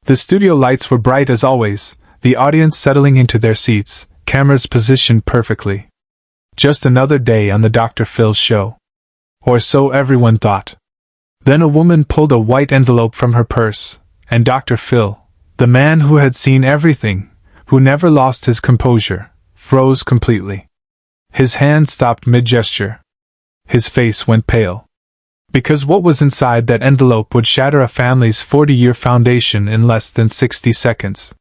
The studio lights were bright as always, the audience settling into their seats, cameras positioned perfectly. Just another day on the Dr. Phil show. Or so everyone thought. Then a woman pulled a white envelope from her purse, and Dr. Phil, the man who had seen everything, who never lost his composure, froze completely. His hand stopped mid-gesture. His face went pale. Because what was inside that envelope would shatter a family's 40-year foundation in less than 60 seconds.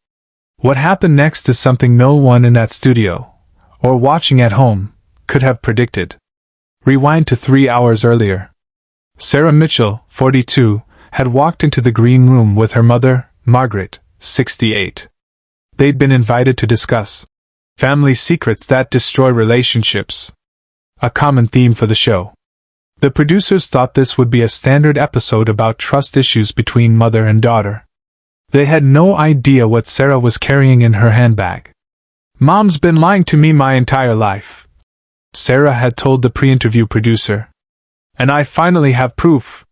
What happened next is something no one in that studio, or watching at home, could have predicted. Rewind to 3 hours earlier. Sarah Mitchell, 42, had walked into the green room with her mother, Margaret, 68. They'd been invited to discuss family secrets that destroy relationships. A common theme for the show. The producers thought this would be a standard episode about trust issues between mother and daughter. They had no idea what Sarah was carrying in her handbag. "Mom's been lying to me my entire life," Sarah had told the pre-interview producer. "And I finally have proof."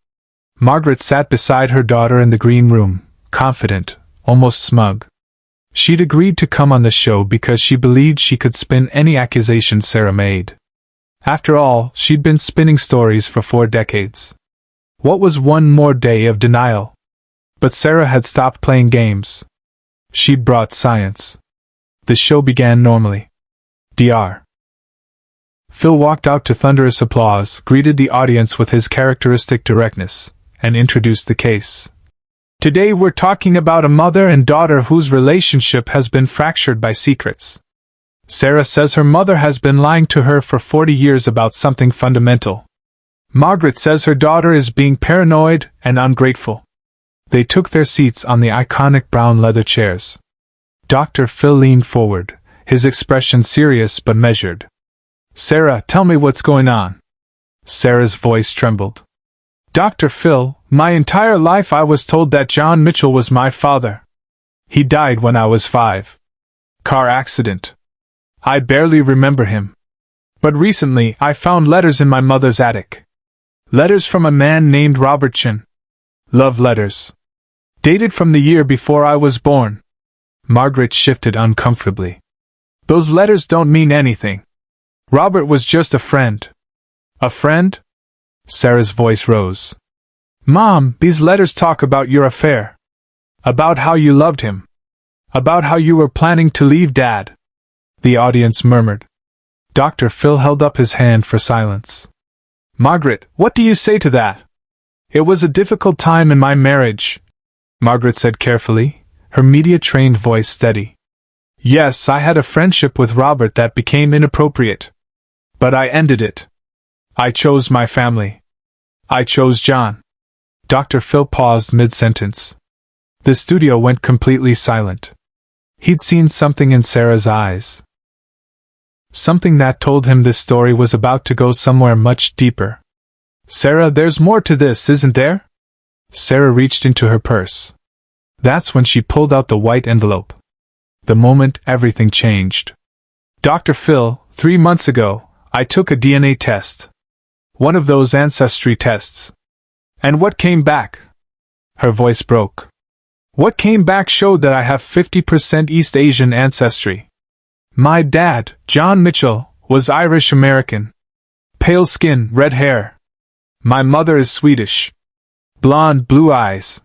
Margaret sat beside her daughter in the green room, confident, almost smug. She'd agreed to come on the show because she believed she could spin any accusation Sarah made. After all, she'd been spinning stories for 4 decades. What was one more day of denial? But Sarah had stopped playing games. She'd brought science. The show began normally. Dr. Phil walked out to thunderous applause, greeted the audience with his characteristic directness, and introduced the case. "Today we're talking about a mother and daughter whose relationship has been fractured by secrets. Sarah says her mother has been lying to her for 40 years about something fundamental. Margaret says her daughter is being paranoid and ungrateful." They took their seats on the iconic brown leather chairs. Dr. Phil leaned forward, his expression serious but measured. "Sarah, tell me what's going on." Sarah's voice trembled. "Dr. Phil, my entire life I was told that John Mitchell was my father. He died when I was 5. Car accident. I barely remember him. But recently I found letters in my mother's attic. Letters from a man named Robert Chen. Love letters. Dated from the year before I was born." Margaret shifted uncomfortably. "Those letters don't mean anything. Robert was just a friend." "A friend?" Sarah's voice rose. "Mom, these letters talk about your affair. About how you loved him. About how you were planning to leave Dad." The audience murmured. Dr. Phil held up his hand for silence. "Margaret, what do you say to that?" "It was a difficult time in my marriage," Margaret said carefully, her media-trained voice steady. "Yes, I had a friendship with Robert that became inappropriate. But I ended it. I chose my family. I chose John." Dr. Phil paused mid-sentence. The studio went completely silent. He'd seen something in Sarah's eyes. Something that told him this story was about to go somewhere much deeper. "Sarah, there's more to this, isn't there?" Sarah reached into her purse. That's when she pulled out the white envelope. The moment everything changed. "Dr. Phil, 3 months ago, I took a DNA test. One of those ancestry tests. And what came back?" Her voice broke. "What came back showed that I have 50% East Asian ancestry. My dad, John Mitchell, was Irish-American. Pale skin, red hair. My mother is Swedish. Blonde, blue eyes."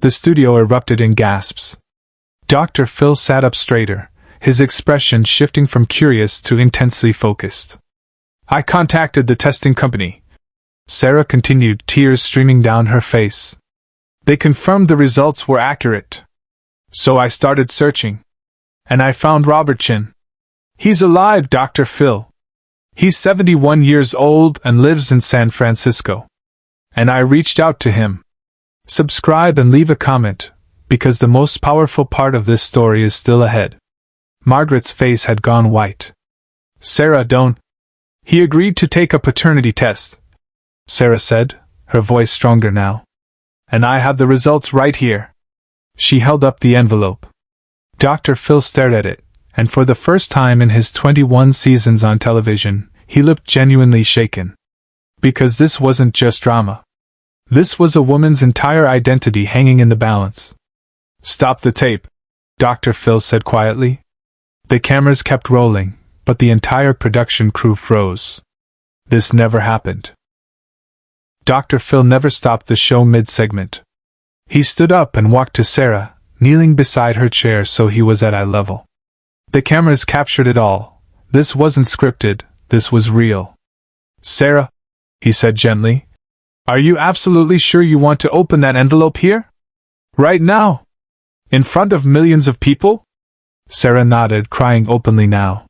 The studio erupted in gasps. Dr. Phil sat up straighter, his expression shifting from curious to intensely focused. "I contacted the testing company," Sarah continued, tears streaming down her face. "They confirmed the results were accurate. So I started searching. And I found Robert Chen. He's alive, Dr. Phil. He's 71 years old and lives in San Francisco. And I reached out to him. Subscribe and leave a comment, because the most powerful part of this story is still ahead." Margaret's face had gone white. "Sarah, don't." "He agreed to take a paternity test," Sarah said, her voice stronger now. "And I have the results right here." She held up the envelope. Dr. Phil stared at it, and for the first time in his 21 seasons on television, he looked genuinely shaken. Because this wasn't just drama. This was a woman's entire identity hanging in the balance. Stop the tape, Dr. Phil said quietly. The cameras kept rolling, but the entire production crew froze. This never happened. Dr. Phil never stopped the show mid-segment. He stood up and walked to Sarah, kneeling beside her chair so he was at eye level. The cameras captured it all. This wasn't scripted, this was real. Sarah, he said gently, are you absolutely sure you want to open that envelope here? Right now? In front of millions of people? Sarah nodded, crying openly now.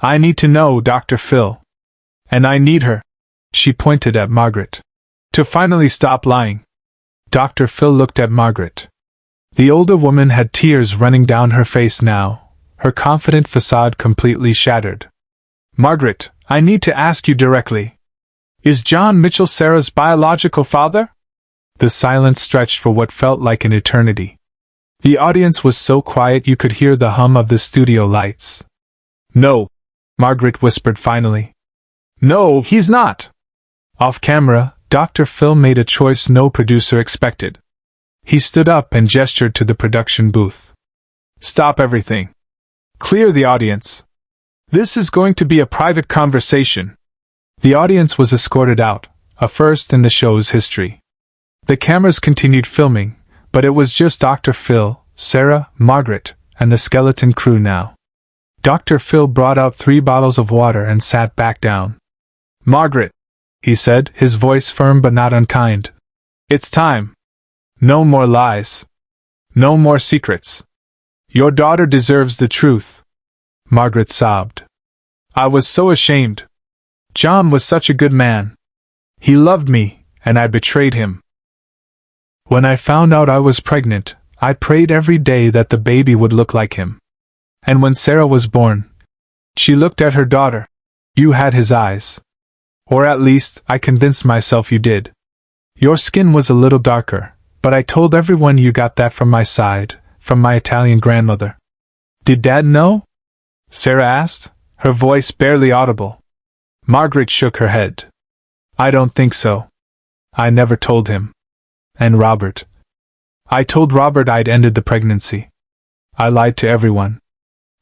I need to know, Dr. Phil. And I need her, she pointed at Margaret, to finally stop lying. Dr. Phil looked at Margaret. The older woman had tears running down her face now, her confident facade completely shattered. Margaret, I need to ask you directly. Is John Mitchell Sarah's biological father? The silence stretched for what felt like an eternity. The audience was so quiet you could hear the hum of the studio lights. No, Margaret whispered finally. No, he's not. Off camera, Dr. Phil made a choice no producer expected. He stood up and gestured to the production booth. Stop everything. Clear the audience. This is going to be a private conversation. The audience was escorted out, a first in the show's history. The cameras continued filming, but it was just Dr. Phil, Sarah, Margaret, and the skeleton crew now. Dr. Phil brought out 3 bottles of water and sat back down. Margaret, he said, his voice firm but not unkind. It's time. No more lies. No more secrets. Your daughter deserves the truth. Margaret sobbed. I was so ashamed. John was such a good man. He loved me, and I betrayed him. When I found out I was pregnant, I prayed every day that the baby would look like him. And when Sarah was born, she looked at her daughter. You had his eyes. Or at least, I convinced myself you did. Your skin was a little darker, but I told everyone you got that from my side, from my Italian grandmother. Did Dad know? Sarah asked, her voice barely audible. Margaret shook her head. I don't think so. I never told him. And Robert. I told Robert I'd ended the pregnancy. I lied to everyone.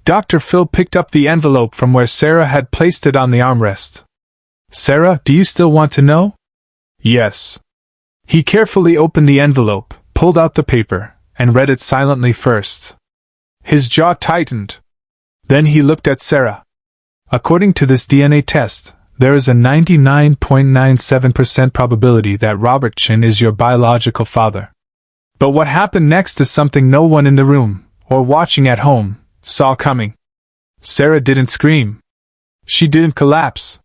Dr. Phil picked up the envelope from where Sarah had placed it on the armrest. Sarah, do you still want to know? Yes. He carefully opened the envelope, pulled out the paper, and read it silently first. His jaw tightened. Then he looked at Sarah. According to this DNA test, there is a 99.97% probability that Robert Chen is your biological father. But what happened next is something no one in the room, or watching at home, saw coming. Sarah didn't scream. She didn't collapse.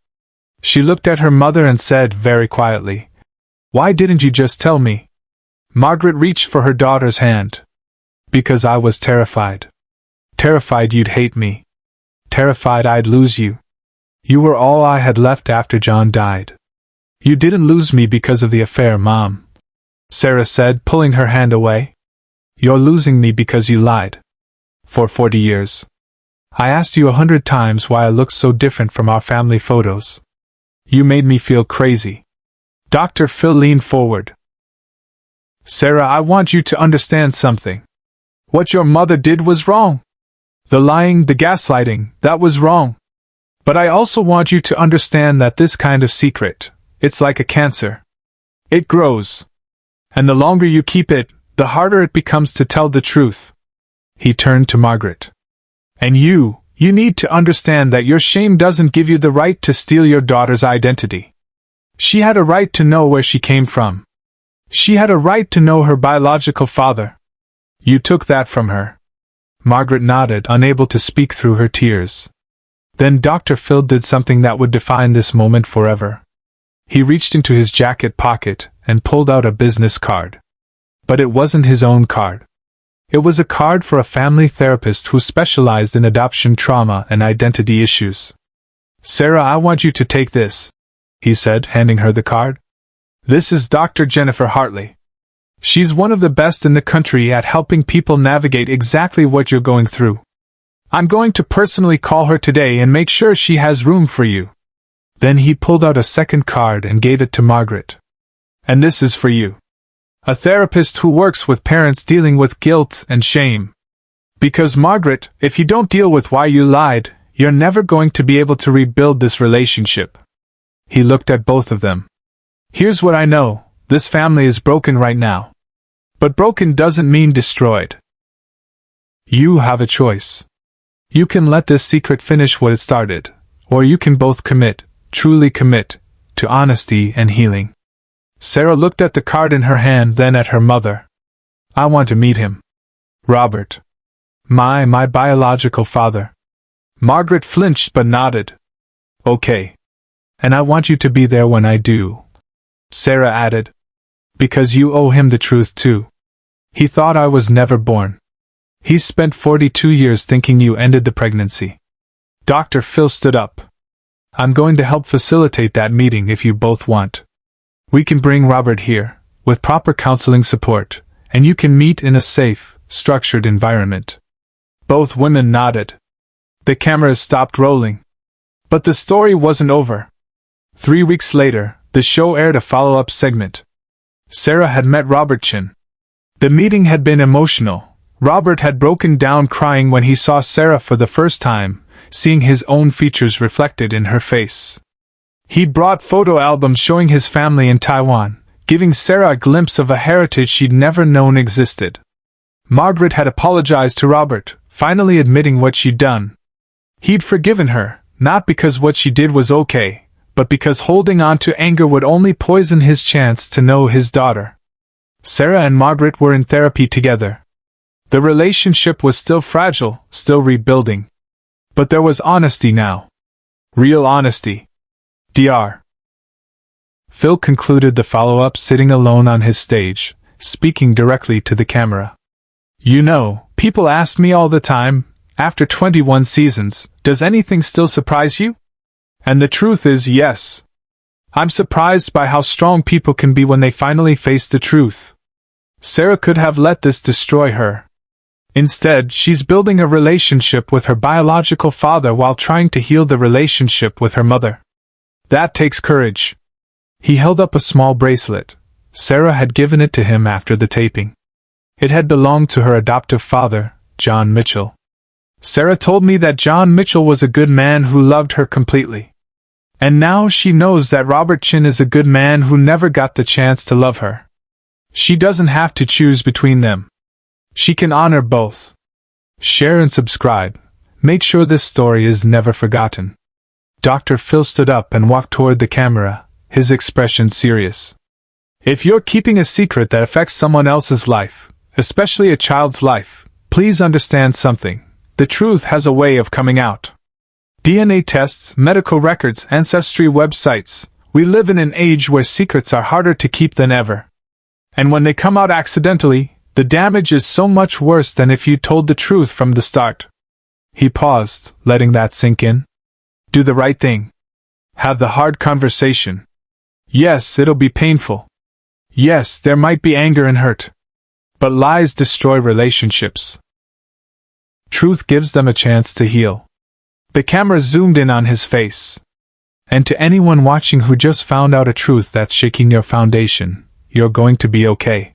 She looked at her mother and said very quietly, Why didn't you just tell me? Margaret reached for her daughter's hand. Because I was terrified. Terrified you'd hate me. Terrified I'd lose you. You were all I had left after John died. You didn't lose me because of the affair, Mom. Sarah said, pulling her hand away. You're losing me because you lied. For 40 years. I asked you 100 times why I looked so different from our family photos. You made me feel crazy. Dr. Phil leaned forward. Sarah, I want you to understand something. What your mother did was wrong. The lying, the gaslighting, that was wrong. But I also want you to understand that this kind of secret, it's like a cancer. It grows. And the longer you keep it, the harder it becomes to tell the truth. He turned to Margaret. And you need to understand that your shame doesn't give you the right to steal your daughter's identity. She had a right to know where she came from. She had a right to know her biological father. You took that from her. Margaret nodded, unable to speak through her tears. Then Dr. Phil did something that would define this moment forever. He reached into his jacket pocket and pulled out a business card. But it wasn't his own card. It was a card for a family therapist who specialized in adoption trauma and identity issues. Sarah, I want you to take this, he said, handing her the card. This is Dr. Jennifer Hartley. She's one of the best in the country at helping people navigate exactly what you're going through. I'm going to personally call her today and make sure she has room for you. Then he pulled out a second card and gave it to Margaret. And this is for you. A therapist who works with parents dealing with guilt and shame. Because Margaret, if you don't deal with why you lied, you're never going to be able to rebuild this relationship. He looked at both of them. Here's what I know, this family is broken right now. But broken doesn't mean destroyed. You have a choice. You can let this secret finish what it started, or you can both commit, truly commit, to honesty and healing. Sarah looked at the card in her hand, then at her mother. I want to meet him. Robert. My biological father. Margaret flinched but nodded. Okay. And I want you to be there when I do. Sarah added. Because you owe him the truth too. He thought I was never born. He spent 42 years thinking you ended the pregnancy. Dr. Phil stood up. I'm going to help facilitate that meeting if you both want. We can bring Robert here, with proper counseling support, and you can meet in a safe, structured environment. Both women nodded. The cameras stopped rolling. But the story wasn't over. 3 weeks later, the show aired a follow-up segment. Sarah had met Robert Chen. The meeting had been emotional. Robert had broken down crying when he saw Sarah for the first time, seeing his own features reflected in her face. He brought photo albums showing his family in Taiwan, giving Sarah a glimpse of a heritage she'd never known existed. Margaret had apologized to Robert, finally admitting what she'd done. He'd forgiven her, not because what she did was okay, but because holding on to anger would only poison his chance to know his daughter. Sarah and Margaret were in therapy together. The relationship was still fragile, still rebuilding. But there was honesty now. Real honesty. Dr. Phil concluded the follow-up sitting alone on his stage, speaking directly to the camera. You know, people ask me all the time, after 21 seasons, does anything still surprise you? And the truth is yes. I'm surprised by how strong people can be when they finally face the truth. Sarah could have let this destroy her. Instead, she's building a relationship with her biological father while trying to heal the relationship with her mother. That takes courage. He held up a small bracelet. Sarah had given it to him after the taping. It had belonged to her adoptive father, John Mitchell. Sarah told me that John Mitchell was a good man who loved her completely. And now she knows that Robert Chen is a good man who never got the chance to love her. She doesn't have to choose between them. She can honor both. Share and subscribe. Make sure this story is never forgotten. Dr. Phil stood up and walked toward the camera, his expression serious. If you're keeping a secret that affects someone else's life, especially a child's life, please understand something. The truth has a way of coming out. DNA tests, medical records, ancestry websites. We live in an age where secrets are harder to keep than ever. And when they come out accidentally, the damage is so much worse than if you told the truth from the start. He paused, letting that sink in. Do the right thing. Have the hard conversation. Yes, it'll be painful. Yes, there might be anger and hurt. But lies destroy relationships. Truth gives them a chance to heal. The camera zoomed in on his face. And to anyone watching who just found out a truth that's shaking your foundation, you're going to be okay.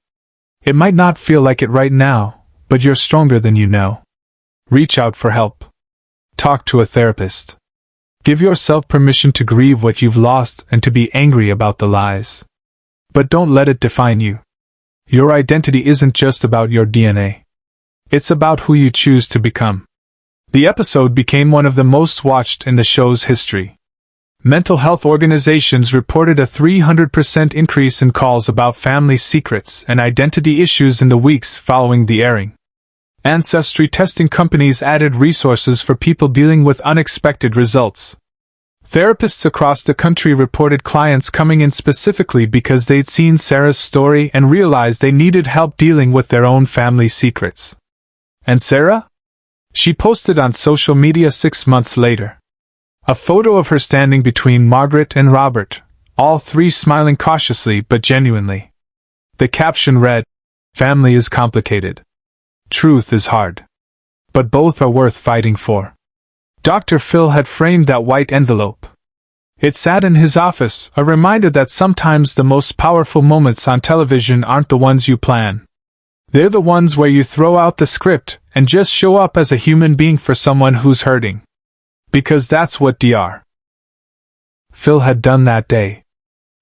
It might not feel like it right now, but you're stronger than you know. Reach out for help. Talk to a therapist. Give yourself permission to grieve what you've lost and to be angry about the lies. But don't let it define you. Your identity isn't just about your DNA. It's about who you choose to become. The episode became one of the most watched in the show's history. Mental health organizations reported a 300% increase in calls about family secrets and identity issues in the weeks following the airing. Ancestry testing companies added resources for people dealing with unexpected results. Therapists across the country reported clients coming in specifically because they'd seen Sarah's story and realized they needed help dealing with their own family secrets. And Sarah? She posted on social media 6 months later. A photo of her standing between Margaret and Robert, all three smiling cautiously but genuinely. The caption read, "Family is complicated. Truth is hard. But both are worth fighting for." Dr. Phil had framed that white envelope. It sat in his office, a reminder that sometimes the most powerful moments on television aren't the ones you plan. They're the ones where you throw out the script and just show up as a human being for someone who's hurting. Because that's what Dr. Phil had done that day.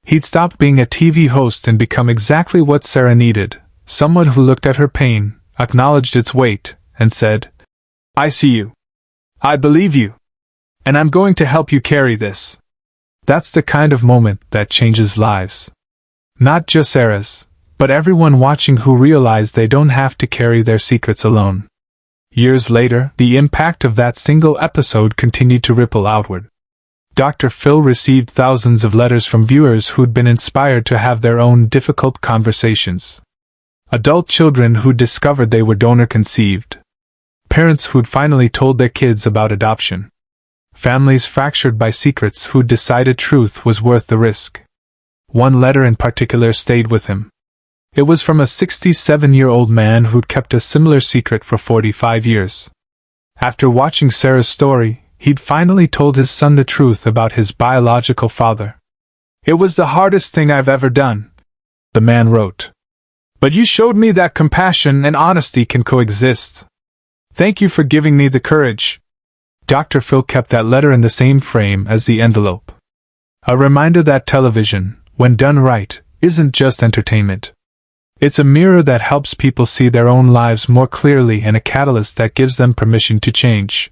He'd stopped being a TV host and become exactly what Sarah needed, someone who looked at her pain, acknowledged its weight, and said, "I see you. I believe you. And I'm going to help you carry this." That's the kind of moment that changes lives. Not just Sarah's, but everyone watching who realize they don't have to carry their secrets alone. Years later, the impact of that single episode continued to ripple outward. Dr. Phil received thousands of letters from viewers who'd been inspired to have their own difficult conversations. Adult children who discovered they were donor-conceived. Parents who'd finally told their kids about adoption. Families fractured by secrets who decided truth was worth the risk. One letter in particular stayed with him. It was from a 67-year-old man who'd kept a similar secret for 45 years. After watching Sarah's story, he'd finally told his son the truth about his biological father. "It was the hardest thing I've ever done," the man wrote. "But you showed me that compassion and honesty can coexist. Thank you for giving me the courage." Dr. Phil kept that letter in the same frame as the envelope. A reminder that television, when done right, isn't just entertainment. It's a mirror that helps people see their own lives more clearly and a catalyst that gives them permission to change.